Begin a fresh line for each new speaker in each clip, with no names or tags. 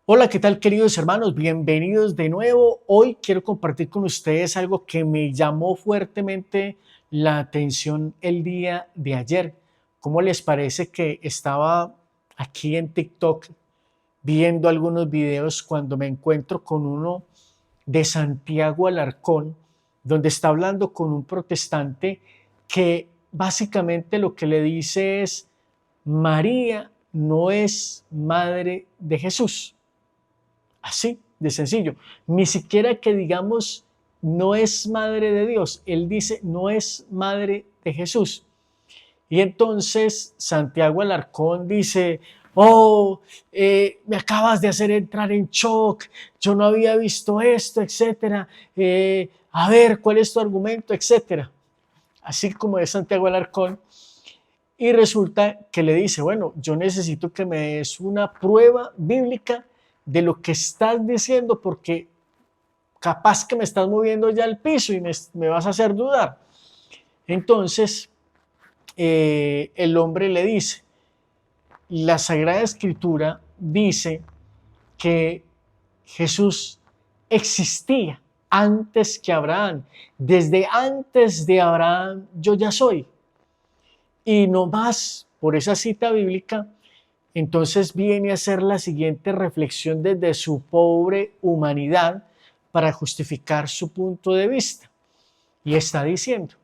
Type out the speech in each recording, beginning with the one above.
Hola, ¿qué tal queridos hermanos? Bienvenidos de nuevo. Hoy quiero compartir con ustedes algo que me llamó fuertemente la atención el día de ayer. ¿Cómo les parece que estaba aquí en TikTok viendo algunos videos cuando me encuentro con uno de Santiago Alarcón, donde está hablando con un protestante que básicamente lo que le dice es: María no es madre de Jesús? Así de sencillo. Ni siquiera que digamos no es madre de Dios. Él dice no es madre de Jesús. Y entonces Santiago Alarcón dice: oh, me acabas de hacer entrar en shock, yo no había visto esto, etcétera. A ver, ¿cuál es tu argumento, etcétera? Así como es Santiago Alarcón. Y resulta que le dice: bueno, yo necesito que me des una prueba bíblica de lo que estás diciendo, porque capaz que me estás moviendo ya al piso y me vas a hacer dudar. Entonces, el hombre le dice: la Sagrada Escritura dice que Jesús existía antes que Abraham. Desde antes de Abraham yo ya soy. Y no más por esa cita bíblica, entonces viene a hacer la siguiente reflexión desde su pobre humanidad para justificar su punto de vista. Y está diciendo: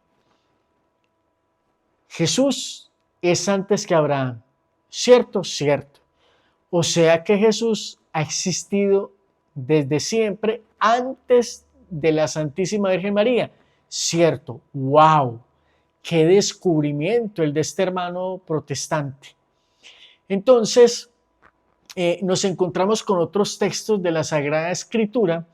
Jesús es antes que Abraham. ¿Cierto? Cierto. O sea que Jesús ha existido desde siempre antes de la Santísima Virgen María. Cierto. ¡Wow! ¡Qué descubrimiento el de este hermano protestante! Entonces, nos encontramos con otros textos de la Sagrada Escritura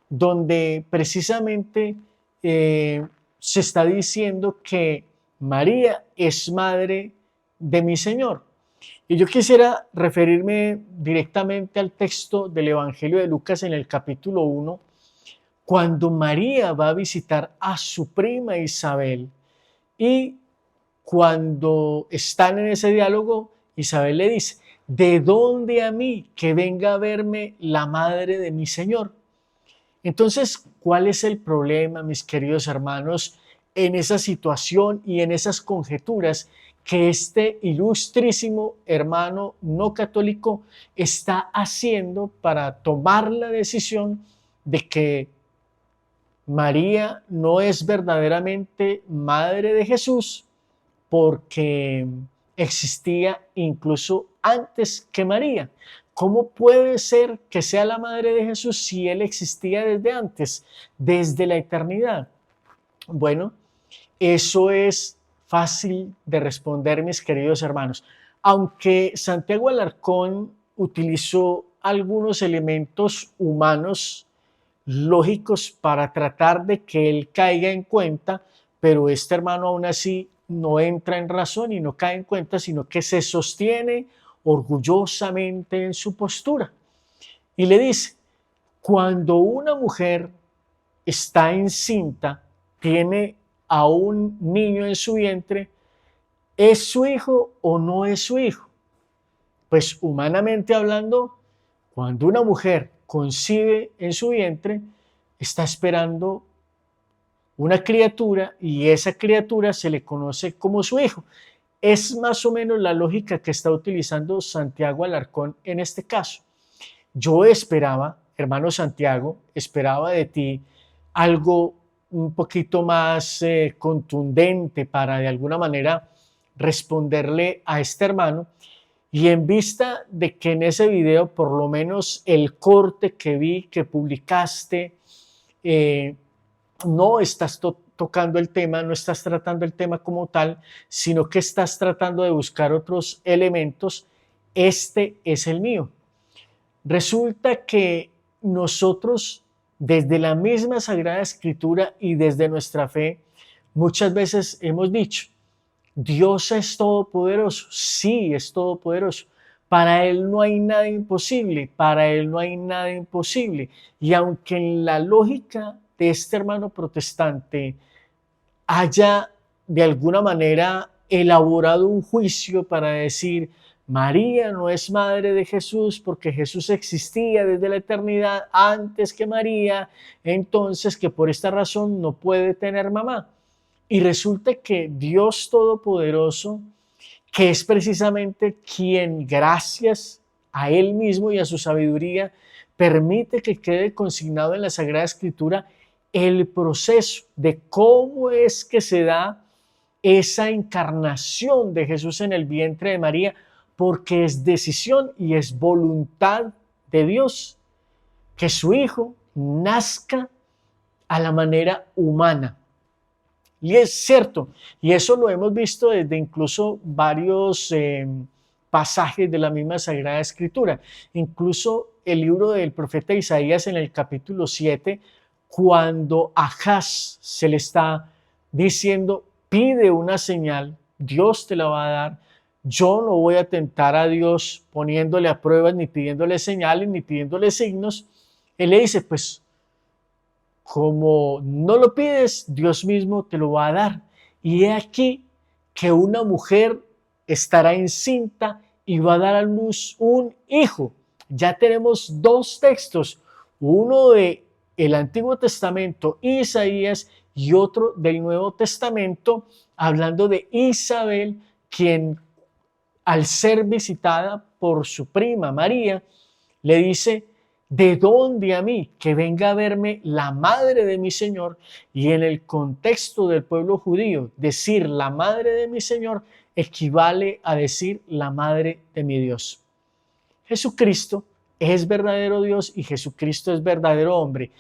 donde precisamente se está diciendo que María es madre de mi Señor. Y yo quisiera referirme directamente al texto del Evangelio de Lucas en el capítulo 1, cuando María va a visitar a su prima Isabel. Y cuando están en ese diálogo, Isabel le dice: ¿de dónde a mí que venga a verme la madre de mi Señor? Entonces, ¿cuál es el problema, mis queridos hermanos, en esa situación y en esas conjeturas que este ilustrísimo hermano no católico está haciendo para tomar la decisión de que María no es verdaderamente madre de Jesús, porque existía incluso antes que María? ¿Cómo puede ser que sea la madre de Jesús si él existía desde antes, desde la eternidad? Bueno, eso es fácil de responder, mis queridos hermanos. Aunque Santiago Alarcón utilizó algunos elementos humanos lógicos para tratar de que él caiga en cuenta, pero este hermano aún así no entra en razón y no cae en cuenta, sino que se sostiene orgullosamente en su postura. Y le dice: cuando una mujer está encinta, tiene a un niño en su vientre, ¿es su hijo o no es su hijo? Pues humanamente hablando, cuando una mujer concibe en su vientre, está esperando una criatura y esa criatura se le conoce como su hijo. Es más o menos la lógica que está utilizando Santiago Alarcón en este caso. Yo esperaba, hermano Santiago, esperaba de ti algo un poquito más contundente para de alguna manera responderle a este hermano. Y en vista de que en ese video, por lo menos el corte que vi que publicaste, eh, no estás tocando el tema, no estás tratando el tema como tal, sino que estás tratando de buscar otros elementos, este es el mío. Resulta que nosotros, desde la misma Sagrada Escritura y desde nuestra fe, muchas veces hemos dicho: Dios es todopoderoso. Sí, es todopoderoso. Para Él no hay nada imposible, para Él no hay nada imposible. Y aunque en la lógica de este hermano protestante haya de alguna manera elaborado un juicio para decir: María no es madre de Jesús porque Jesús existía desde la eternidad antes que María, entonces que por esta razón no puede tener mamá. Y resulta que Dios Todopoderoso, que es precisamente quien, gracias a Él mismo y a su sabiduría, permite que quede consignado en la Sagrada Escritura el proceso de cómo es que se da esa encarnación de Jesús en el vientre de María, porque es decisión y es voluntad de Dios que su Hijo nazca a la manera humana. Y es cierto, y eso lo hemos visto desde incluso varios pasajes de la misma Sagrada Escritura. Incluso el libro del profeta Isaías en el capítulo 7, cuando a Ahaz se le está diciendo, pide una señal, Dios te la va a dar. Yo no voy a tentar a Dios poniéndole a pruebas, ni pidiéndole señales, ni pidiéndole signos. Él le dice, pues, como no lo pides, Dios mismo te lo va a dar. Y he aquí que una mujer estará encinta y va a dar a luz un hijo. Ya tenemos dos textos, uno de el Antiguo Testamento, Isaías, y otro del Nuevo Testamento, hablando de Isabel, quien al ser visitada por su prima María, le dice, ¿de dónde a mí que venga a verme la madre de mi Señor? Y en el contexto del pueblo judío, decir la madre de mi Señor equivale a decir la madre de mi Dios. Jesucristo es verdadero Dios y Jesucristo es verdadero hombre.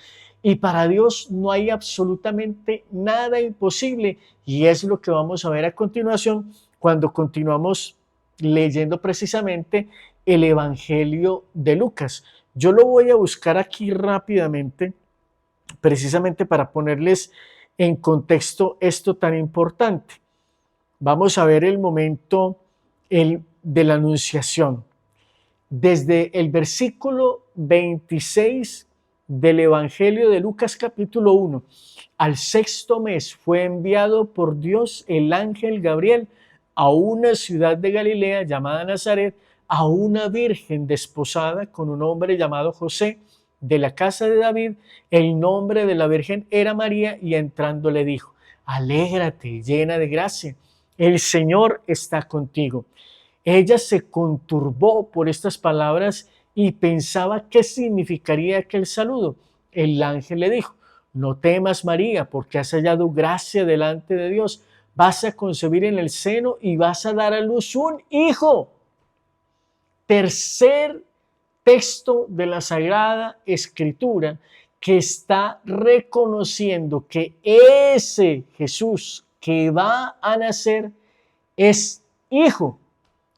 Y para Dios no hay absolutamente nada imposible. Y es lo que vamos a ver a continuación cuando continuamos leyendo precisamente el Evangelio de Lucas. Yo lo voy a buscar aquí rápidamente, precisamente para ponerles en contexto esto tan importante. Vamos a ver el momento de la Anunciación. Desde el versículo 26 del Evangelio de Lucas capítulo 1, al sexto mes fue enviado por Dios el ángel Gabriel a una ciudad de Galilea llamada Nazaret, a una virgen desposada con un hombre llamado José, de la casa de David. El nombre de la virgen era María, y entrando le dijo, alégrate, llena de gracia, el Señor está contigo. Ella se conturbó por estas palabras y pensaba qué significaría aquel saludo. El ángel le dijo, no temas, María, porque has hallado gracia delante de Dios. Vas a concebir en el seno y vas a dar a luz un hijo. Tercer texto de la Sagrada Escritura que está reconociendo que ese Jesús que va a nacer es hijo.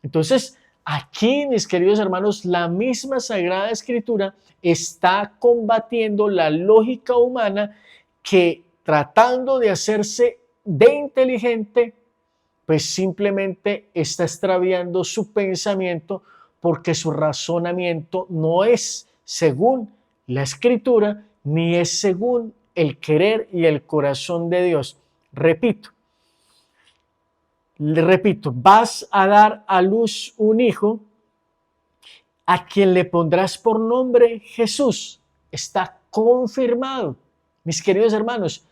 Entonces, aquí, mis queridos hermanos, la misma Sagrada Escritura está combatiendo la lógica humana que, tratando de hacerse de inteligente, pues simplemente está extraviando su pensamiento, porque su razonamiento no es según la Escritura, ni es según el querer y el corazón de Dios. Le repito, vas a dar a luz un hijo a quien le pondrás por nombre Jesús. Está confirmado. Mis queridos hermanos,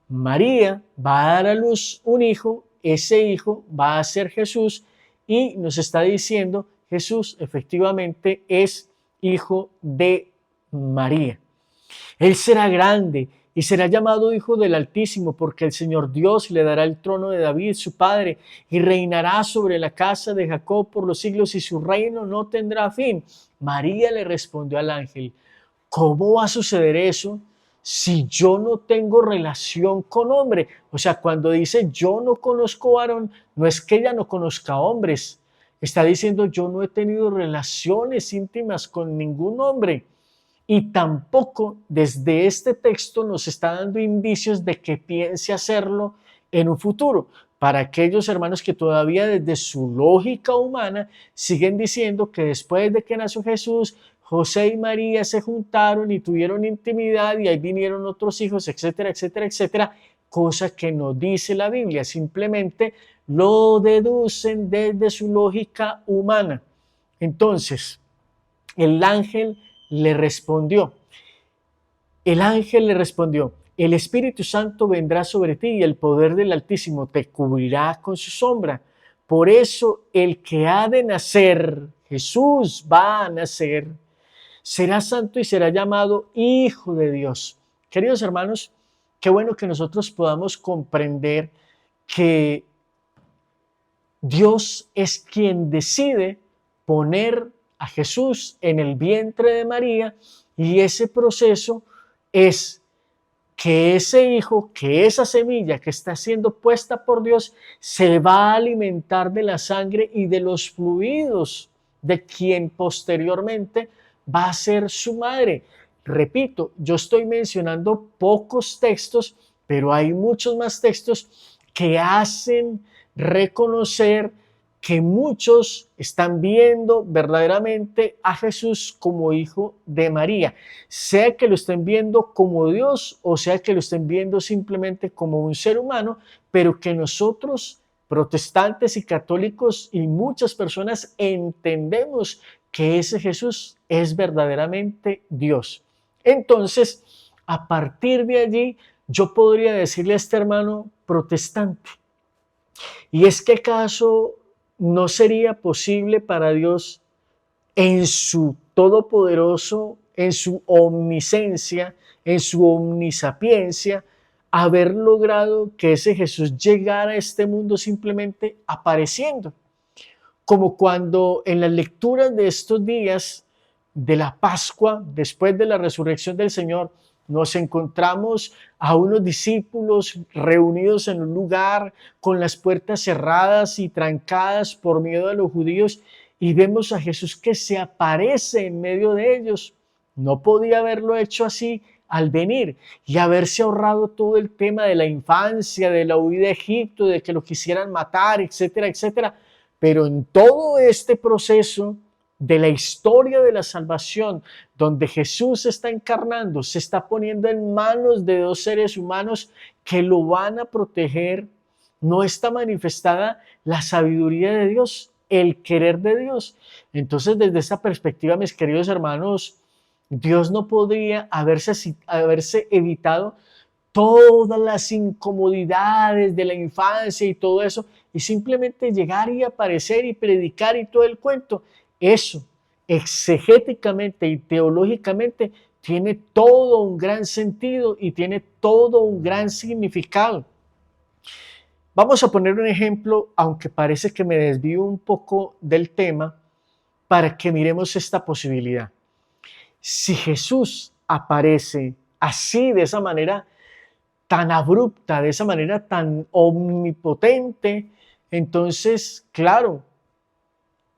María va a dar a luz un hijo, ese hijo va a ser Jesús, y nos está diciendo Jesús efectivamente es hijo de María. Él será grande y será llamado Hijo del Altísimo, porque el Señor Dios le dará el trono de David, su padre, y reinará sobre la casa de Jacob por los siglos, y su reino no tendrá fin. María le respondió al ángel, ¿cómo va a suceder eso si yo no tengo relación con hombre? O sea, cuando dice yo no conozco varón, no es que ella no conozca hombres. Está diciendo yo no he tenido relaciones íntimas con ningún hombre. Y tampoco desde este texto nos está dando indicios de que piense hacerlo en un futuro. Para aquellos hermanos que todavía desde su lógica humana siguen diciendo que después de que nació Jesús, José y María se juntaron y tuvieron intimidad y ahí vinieron otros hijos, etcétera, etcétera, etcétera. cosa que no dice la Biblia, simplemente lo deducen desde su lógica humana. Entonces, el ángel le respondió, el Espíritu Santo vendrá sobre ti y el poder del Altísimo te cubrirá con su sombra. Por eso el que ha de nacer, Jesús va a nacer, será santo y será llamado Hijo de Dios. Queridos hermanos, qué bueno que nosotros podamos comprender que Dios es quien decide poner a Jesús en el vientre de María, y ese proceso es que ese hijo, que esa semilla que está siendo puesta por Dios, se va a alimentar de la sangre y de los fluidos de quien posteriormente va a ser su madre. Repito, yo estoy mencionando pocos textos, pero hay muchos más textos que hacen reconocer que muchos están viendo verdaderamente a Jesús como hijo de María, sea que lo estén viendo como Dios o sea que lo estén viendo simplemente como un ser humano, pero que nosotros, protestantes y católicos y muchas personas, entendemos que ese Jesús es verdaderamente Dios. Entonces, a partir de allí, yo podría decirle a este hermano protestante, ¿y es que acaso no sería posible para Dios en su todopoderoso, en su omnisciencia, en su omnisapiencia, haber logrado que ese Jesús llegara a este mundo simplemente apareciendo? Como cuando en las lecturas de estos días de la Pascua, después de la resurrección del Señor, nos encontramos a unos discípulos reunidos en un lugar con las puertas cerradas y trancadas por miedo a los judíos, y vemos a Jesús que se aparece en medio de ellos. No podía haberlo hecho así al venir y haberse ahorrado todo el tema de la infancia, de la huida de Egipto, de que lo quisieran matar, etcétera, etcétera. Pero en todo este proceso de la historia de la salvación, donde Jesús se está encarnando, se está poniendo en manos de dos seres humanos que lo van a proteger, no está manifestada la sabiduría de Dios, el querer de Dios. Entonces, desde esa perspectiva, mis queridos hermanos, Dios no podría haberse evitado todas las incomodidades de la infancia y todo eso, y simplemente llegar y aparecer y predicar y todo el cuento. Eso, exegéticamente y teológicamente, tiene todo un gran sentido y tiene todo un gran significado. Vamos a poner un ejemplo, aunque parece que me desvío un poco del tema, para que miremos esta posibilidad. Si Jesús aparece así, de esa manera tan abrupta, de esa manera tan omnipotente, entonces, claro,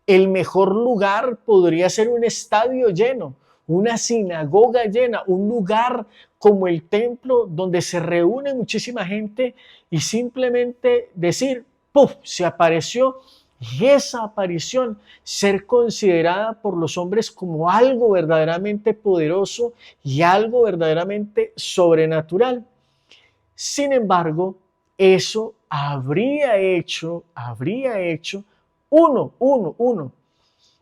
el mejor lugar podría ser un estadio lleno, una sinagoga llena, un lugar como el templo donde se reúne muchísima gente y simplemente decir, ¡puf!, se apareció. Y esa aparición ser considerada por los hombres como algo verdaderamente poderoso y algo verdaderamente sobrenatural. Sin embargo, eso habría hecho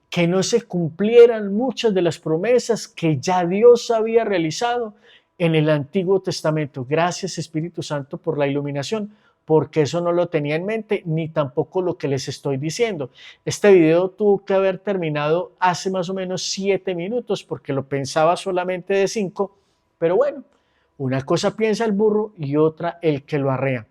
que no se cumplieran muchas de las promesas que ya Dios había realizado en el Antiguo Testamento. Gracias, Espíritu Santo, por la iluminación, porque eso no lo tenía en mente, ni tampoco lo que les estoy diciendo. Este video tuvo que haber terminado hace más o menos 7 minutos, porque lo pensaba solamente de 5, pero bueno, una cosa piensa el burro y otra el que lo arrea.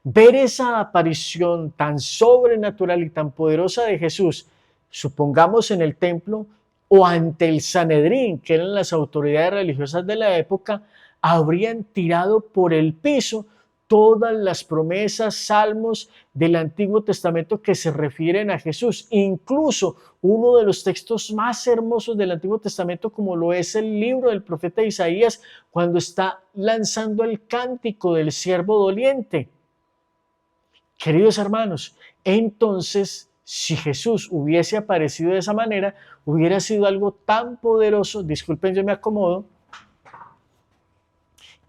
Ver esa aparición tan sobrenatural y tan poderosa de Jesús, supongamos en el templo o ante el Sanedrín, que eran las autoridades religiosas de la época, habrían tirado por el piso todas las promesas, salmos del Antiguo Testamento que se refieren a Jesús. Incluso uno de los textos más hermosos del Antiguo Testamento, como lo es el libro del profeta Isaías, cuando está lanzando el cántico del siervo doliente. Queridos hermanos, entonces, si Jesús hubiese aparecido de esa manera, hubiera sido algo tan poderoso, disculpen, yo me acomodo,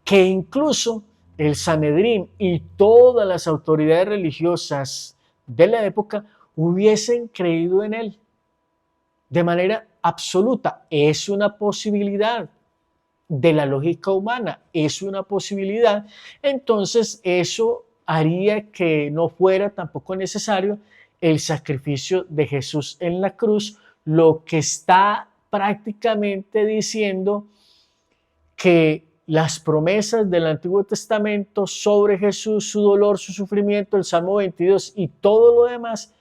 que incluso el Sanedrín y todas las autoridades religiosas de la época hubiesen creído en él de manera absoluta. Es una posibilidad de la lógica humana, es una posibilidad. Entonces eso haría que no fuera tampoco necesario el sacrificio de Jesús en la cruz, lo que está prácticamente diciendo que las promesas del Antiguo Testamento sobre Jesús, su dolor, su sufrimiento, el Salmo 22 y todo lo demás,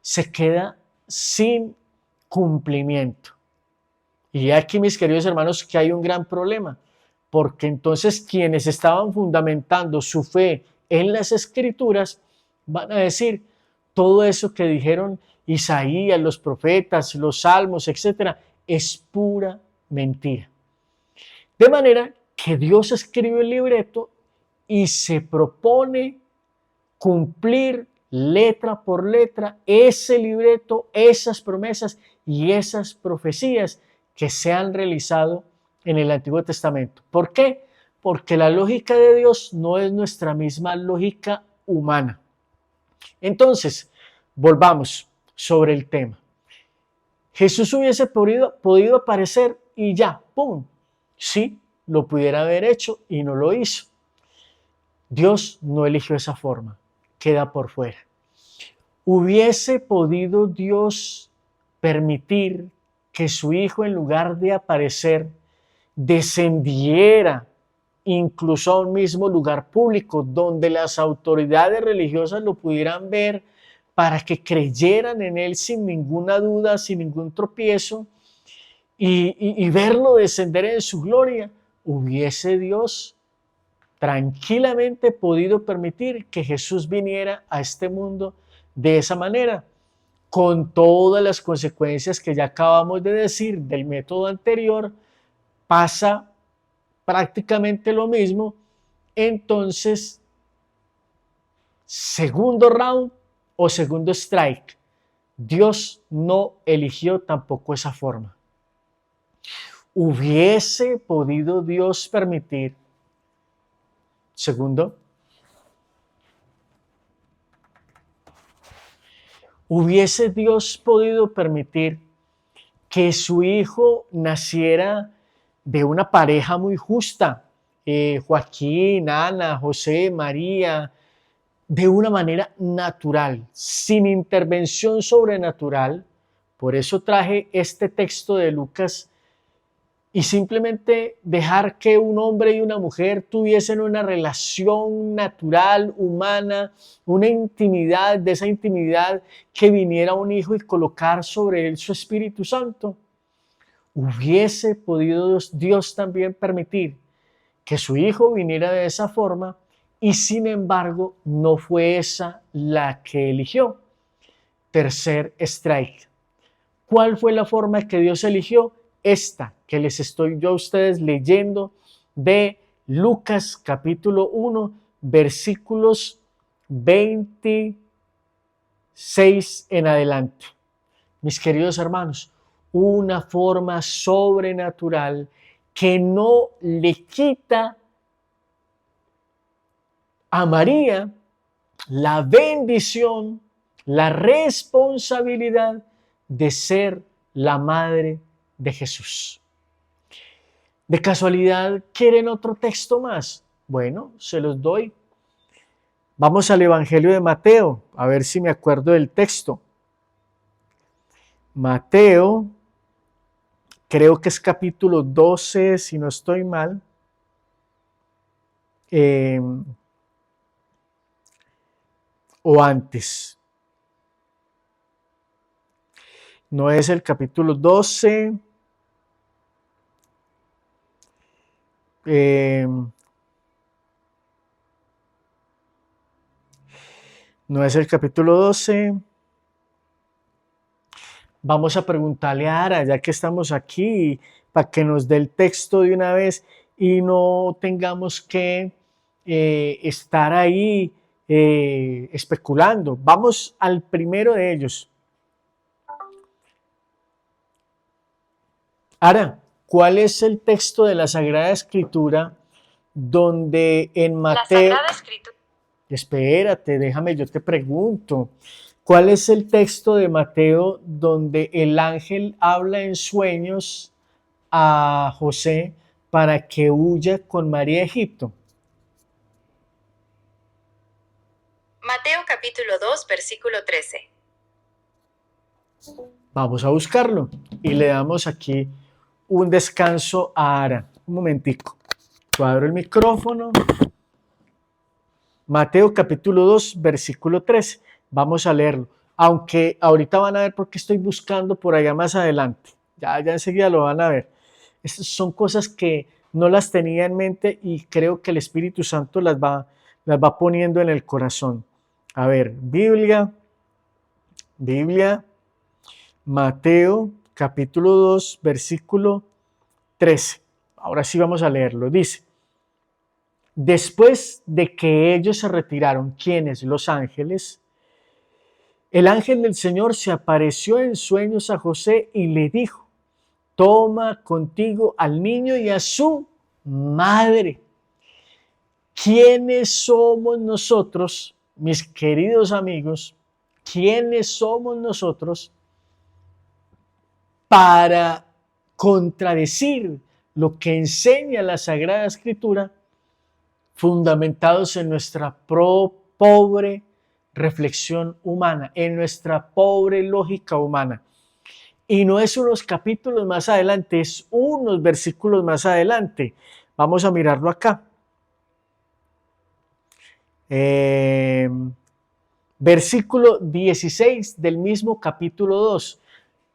se queda sin cumplimiento. Y aquí, mis queridos hermanos, que hay un gran problema, porque entonces quienes estaban fundamentando su fe en las Escrituras van a decir todo eso que dijeron Isaías, los profetas, los salmos, etcétera, es pura mentira. De manera que Dios escribe el libreto y se propone cumplir letra por letra ese libreto, esas promesas y esas profecías que se han realizado en el Antiguo Testamento. ¿Por qué? Porque la lógica de Dios no es nuestra misma lógica humana. Entonces, volvamos sobre el tema. Jesús hubiese podido aparecer y ya, ¡pum! Sí, lo pudiera haber hecho y no lo hizo. Dios no eligió esa forma, queda por fuera. ¿Hubiese podido Dios permitir que su Hijo, en lugar de aparecer, descendiera incluso a un mismo lugar público donde las autoridades religiosas lo pudieran ver para que creyeran en Él sin ninguna duda, sin ningún tropiezo, y verlo descender en su gloria? ¿Hubiese Dios tranquilamente podido permitir que Jesús viniera a este mundo de esa manera, con todas las consecuencias que ya acabamos de decir del método anterior? Pasa prácticamente lo mismo. Entonces, segundo round o segundo strike, Dios no eligió tampoco esa forma. ¿Hubiese podido Dios permitir? Segundo, ¿hubiese Dios podido permitir que su hijo naciera de una pareja muy justa? Joaquín, Ana, José, María, de una manera natural, sin intervención sobrenatural. Por eso traje este texto de Lucas, y simplemente dejar que un hombre y una mujer tuviesen una relación natural, humana, una intimidad, de esa intimidad que viniera un hijo y colocar sobre él su Espíritu Santo. ¿Hubiese podido Dios también permitir que su hijo viniera de esa forma? Y sin embargo, no fue esa la que eligió. Tercer strike. ¿Cuál fue la forma que Dios eligió? Esta que les estoy yo a ustedes leyendo de Lucas capítulo 1, versículos 26 en adelante. Mis queridos hermanos, una forma sobrenatural que no le quita a María la bendición, la responsabilidad de ser la madre de Jesús. ¿De casualidad quieren otro texto más? Bueno, se los doy. Vamos al Evangelio de Mateo, a ver si me acuerdo del texto. Mateo, creo que es capítulo 12, si no estoy mal. O antes. No es el capítulo 12. No es el capítulo 12. Vamos a preguntarle a Ara, ya que estamos aquí, para que nos dé el texto de una vez y no tengamos que estar ahí especulando. Vamos al primero de ellos. Ara, ¿cuál es el texto de la Sagrada Escritura donde en Mateo... La Sagrada Escritura. Espérate, déjame, yo te pregunto. ¿Cuál es el texto de Mateo donde el ángel habla en sueños a José para que huya con María a Egipto?
Mateo capítulo 2, versículo 13.
Vamos a buscarlo y le damos aquí un descanso a Ara. Un momentico. Abro el micrófono. Mateo capítulo 2, versículo 13. Vamos a leerlo. Aunque ahorita van a ver por qué estoy buscando por allá más adelante. Ya enseguida lo van a ver. Estas son cosas que no las tenía en mente y creo que el Espíritu Santo las va poniendo en el corazón. A ver, Biblia, Mateo capítulo 2, versículo 13. Ahora sí vamos a leerlo. Dice: después de que ellos se retiraron, ¿quiénes? Los ángeles. El ángel del Señor se apareció en sueños a José y le dijo: toma contigo al niño y a su madre. ¿Quiénes somos nosotros, mis queridos amigos? ¿Quiénes somos nosotros para contradecir lo que enseña la Sagrada Escritura, fundamentados en nuestra pobre reflexión humana, en nuestra pobre lógica humana? Y no es unos capítulos más adelante, es unos versículos más adelante. Vamos a mirarlo acá. Versículo 16 del mismo capítulo 2.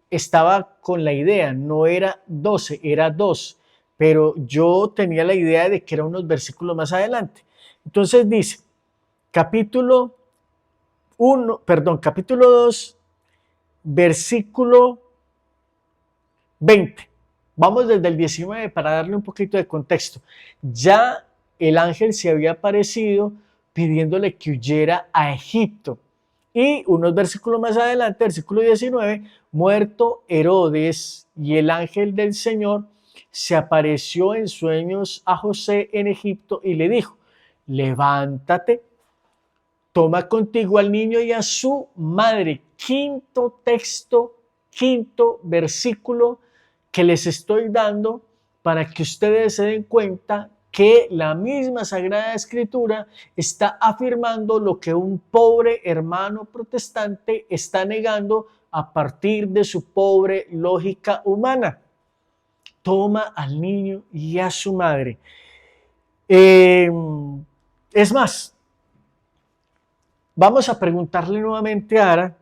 Estaba con la idea, no era 12, era 2, pero yo tenía la idea de que eran unos versículos más adelante. Entonces dice, capítulo 2, versículo 20. Vamos desde el 19 para darle un poquito de contexto. Ya el ángel se había aparecido pidiéndole que huyera a Egipto. Y unos versículos más adelante, versículo 19, muerto Herodes, y el ángel del Señor se apareció en sueños a José en Egipto y le dijo: levántate, toma contigo al niño y a su madre. Quinto texto, quinto versículo que les estoy dando para que ustedes se den cuenta que la misma Sagrada Escritura está afirmando lo que un pobre hermano protestante está negando a partir de su pobre lógica humana. Toma al niño y a su madre. Es más, vamos a preguntarle nuevamente a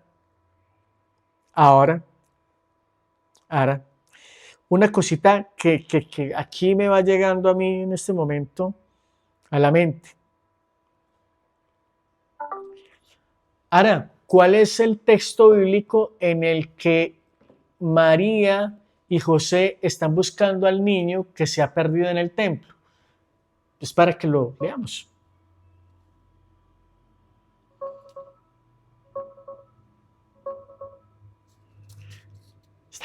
Ara, una cosita que aquí me va llegando a mí en este momento a la mente. Ara, ¿cuál es el texto bíblico en el que María y José están buscando al niño que se ha perdido en el templo? Es para que lo veamos.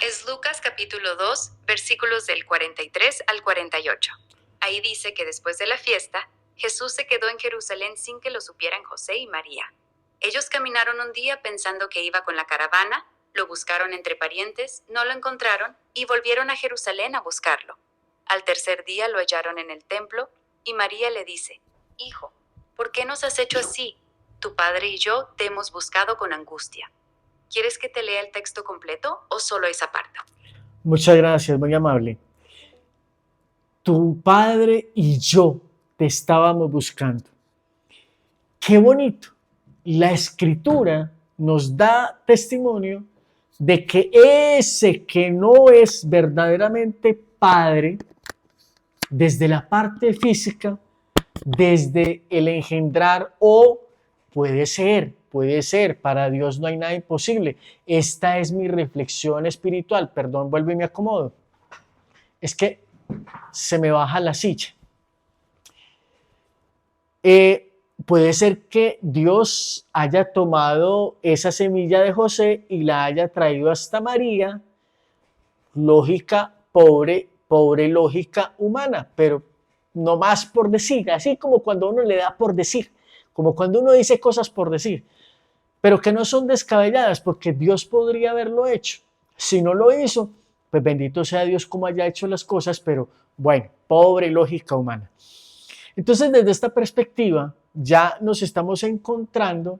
Es Lucas capítulo 2, versículos del 43 al 48. Ahí dice que después de la fiesta, Jesús se quedó en Jerusalén sin que lo supieran José y María. Ellos caminaron un día pensando que iba con la caravana, lo buscaron entre parientes, no lo encontraron y volvieron a Jerusalén a buscarlo. Al tercer día lo hallaron en el templo y María le dice: Hijo, ¿por qué nos has hecho así? Tu padre y yo te hemos buscado con angustia. ¿Quieres que te lea el texto completo o solo esa parte?
Muchas gracias, muy amable. Tu padre y yo te estábamos buscando. Qué bonito. La Escritura nos da testimonio de que ese que no es verdaderamente padre, desde la parte física, desde el engendrar, o puede ser, para Dios no hay nada imposible. Esta es mi reflexión espiritual. Perdón, vuelvo y me acomodo. Es que se me baja la silla. Puede ser que Dios haya tomado esa semilla de José y la haya traído hasta María. Lógica pobre lógica humana, pero nomás por decir, así como cuando uno le da por decir, como cuando uno dice cosas por decir, pero que no son descabelladas porque Dios podría haberlo hecho. Si no lo hizo, pues bendito sea Dios como haya hecho las cosas, pero bueno, pobre lógica humana. Entonces, desde esta perspectiva, ya nos estamos encontrando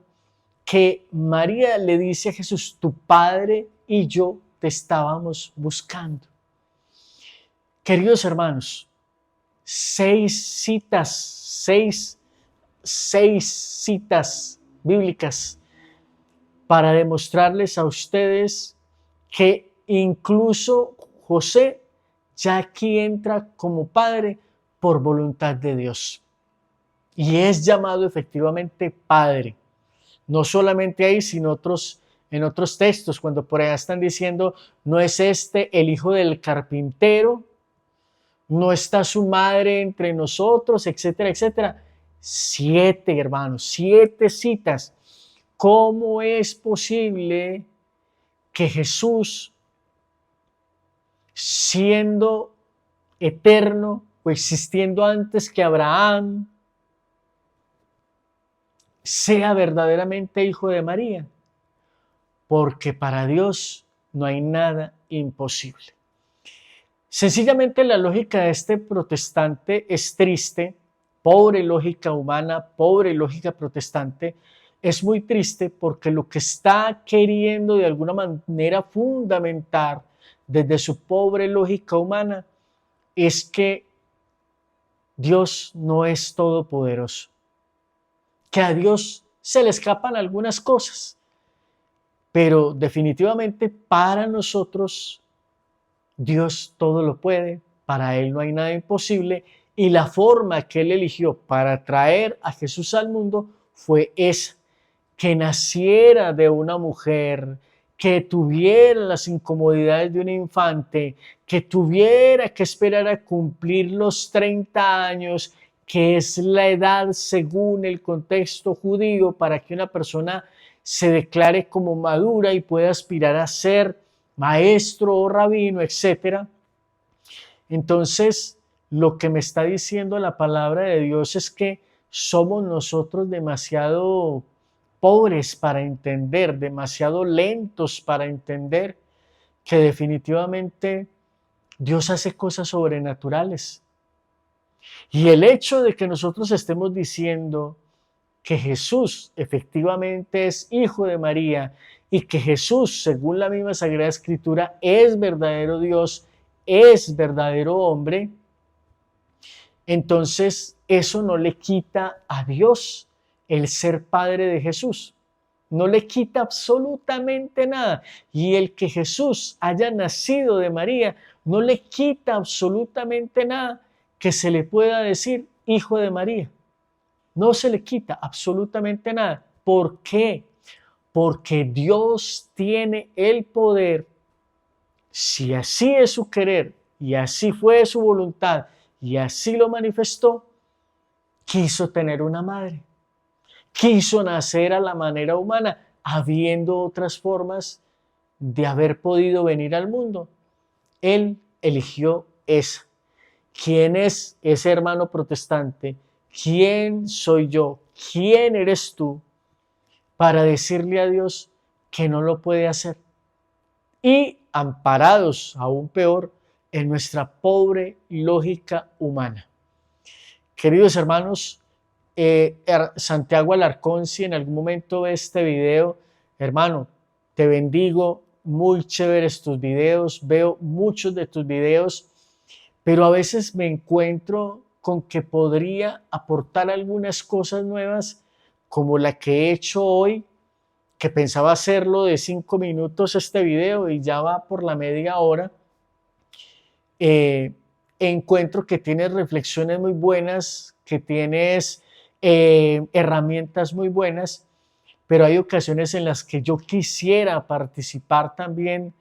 que María le dice a Jesús, tu padre y yo te estábamos buscando. Queridos hermanos, seis citas bíblicas para demostrarles a ustedes que incluso José ya aquí entra como padre por voluntad de Dios. Y es llamado efectivamente padre. No solamente ahí, sino en otros textos, cuando por allá están diciendo, no es este el hijo del carpintero, no está su madre entre nosotros, etcétera, etcétera. 7, hermanos, 7 citas. ¿Cómo es posible que Jesús, siendo eterno o existiendo antes que Abraham, sea verdaderamente hijo de María? Porque para Dios no hay nada imposible. Sencillamente la lógica de este protestante es triste, pobre lógica humana, pobre lógica protestante, es muy triste porque lo que está queriendo de alguna manera fundamentar desde su pobre lógica humana es que Dios no es todopoderoso, que a Dios se le escapan algunas cosas, pero definitivamente para nosotros Dios todo lo puede, para Él no hay nada imposible, y la forma que Él eligió para traer a Jesús al mundo fue esa, que naciera de una mujer, que tuviera las incomodidades de un infante, que tuviera que esperar a cumplir los 30 años, que es la edad según el contexto judío para que una persona se declare como madura y pueda aspirar a ser maestro o rabino, etcétera. Entonces, lo que me está diciendo la palabra de Dios es que somos nosotros demasiado pobres para entender, demasiado lentos para entender que definitivamente Dios hace cosas sobrenaturales. Y el hecho de que nosotros estemos diciendo que Jesús efectivamente es hijo de María y que Jesús, según la misma Sagrada Escritura, es verdadero Dios, es verdadero hombre, entonces eso no le quita a Dios el ser padre de Jesús. No le quita absolutamente nada. Y el que Jesús haya nacido de María no le quita absolutamente nada que se le pueda decir hijo de María. No se le quita absolutamente nada. ¿Por qué? Porque Dios tiene el poder, si así es su querer y así fue su voluntad y así lo manifestó, quiso tener una madre. Quiso nacer a la manera humana, habiendo otras formas de haber podido venir al mundo. Él eligió esa. ¿Quién es ese hermano protestante? ¿Quién soy yo? ¿Quién eres tú para decirle a Dios que no lo puede hacer? Y amparados, aún peor, en nuestra pobre lógica humana. Queridos hermanos, Santiago Alarcón, si en algún momento ve este video, hermano, te bendigo, muy chéveres tus videos, veo muchos de tus videos, pero a veces me encuentro con que podría aportar algunas cosas nuevas, como la que he hecho hoy, que pensaba hacerlo de 5 minutos este video y ya va por la media hora. Encuentro que tienes reflexiones muy buenas, que tienes herramientas muy buenas, pero hay ocasiones en las que yo quisiera participar también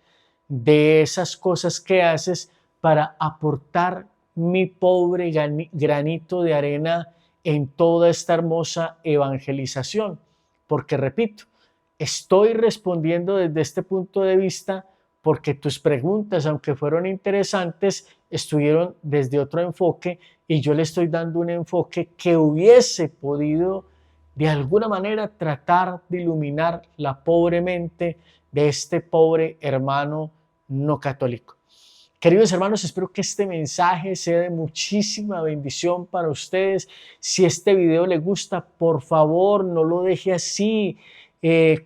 de esas cosas que haces para aportar mi pobre granito de arena en toda esta hermosa evangelización. Porque repito, estoy respondiendo desde este punto de vista porque tus preguntas, aunque fueron interesantes, estuvieron desde otro enfoque y yo le estoy dando un enfoque que hubiese podido de alguna manera tratar de iluminar la pobre mente de este pobre hermano no católico. Queridos hermanos, espero que este mensaje sea de muchísima bendición para ustedes. Si este video les gusta, por favor, no lo deje así.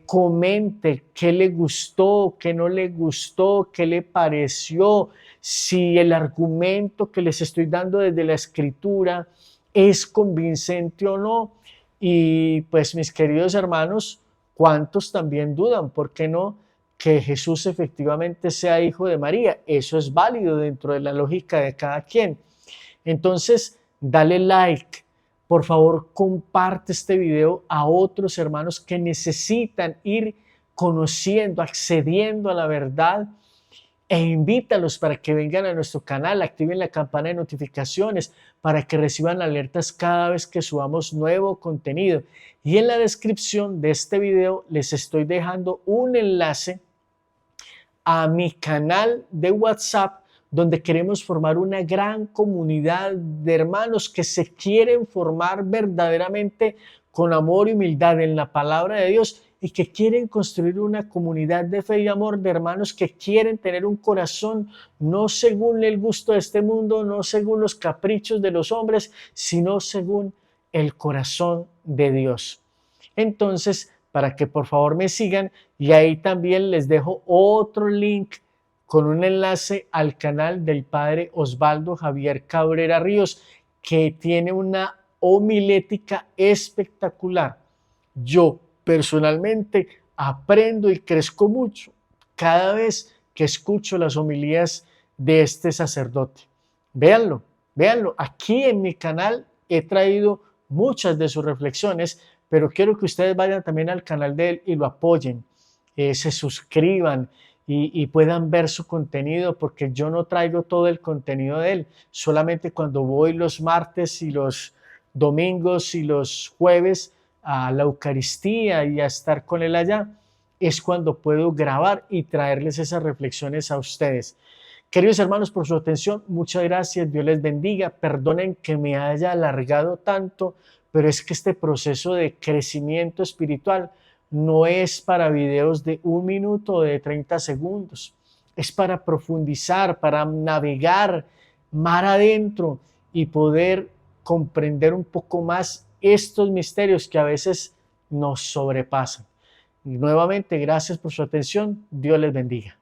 Comente qué le gustó, qué no le gustó, qué le pareció, si el argumento que les estoy dando desde la escritura es convincente o no. Y pues mis queridos hermanos, ¿cuántos también dudan? ¿Por qué no? Que Jesús efectivamente sea hijo de María. Eso es válido dentro de la lógica de cada quien. Entonces, dale like. Por favor, comparte este video a otros hermanos que necesitan ir conociendo, accediendo a la verdad, e invítalos para que vengan a nuestro canal, activen la campana de notificaciones para que reciban alertas cada vez que subamos nuevo contenido. Y en la descripción de este video les estoy dejando un enlace a mi canal de WhatsApp, donde queremos formar una gran comunidad de hermanos que se quieren formar verdaderamente con amor y humildad en la palabra de Dios y que quieren construir una comunidad de fe y amor de hermanos que quieren tener un corazón no según el gusto de este mundo, no según los caprichos de los hombres, sino según el corazón de Dios. Entonces, para que por favor me sigan, y ahí también les dejo otro link con un enlace al canal del padre Osvaldo Javier Cabrera Ríos, que tiene una homilética espectacular. Yo personalmente aprendo y crezco mucho cada vez que escucho las homilías de este sacerdote. Véanlo, véanlo. Aquí en mi canal he traído muchas de sus reflexiones, pero quiero que ustedes vayan también al canal de él y lo apoyen, se suscriban y puedan ver su contenido, porque yo no traigo todo el contenido de él, solamente cuando voy los martes y los domingos y los jueves a la Eucaristía y a estar con él allá, es cuando puedo grabar y traerles esas reflexiones a ustedes. Queridos hermanos, por su atención, muchas gracias, Dios les bendiga, perdonen que me haya alargado tanto, pero es que este proceso de crecimiento espiritual no es para videos de 1 minuto o de 30 segundos, es para profundizar, para navegar mar adentro y poder comprender un poco más estos misterios que a veces nos sobrepasan. Y nuevamente, gracias por su atención, Dios les bendiga.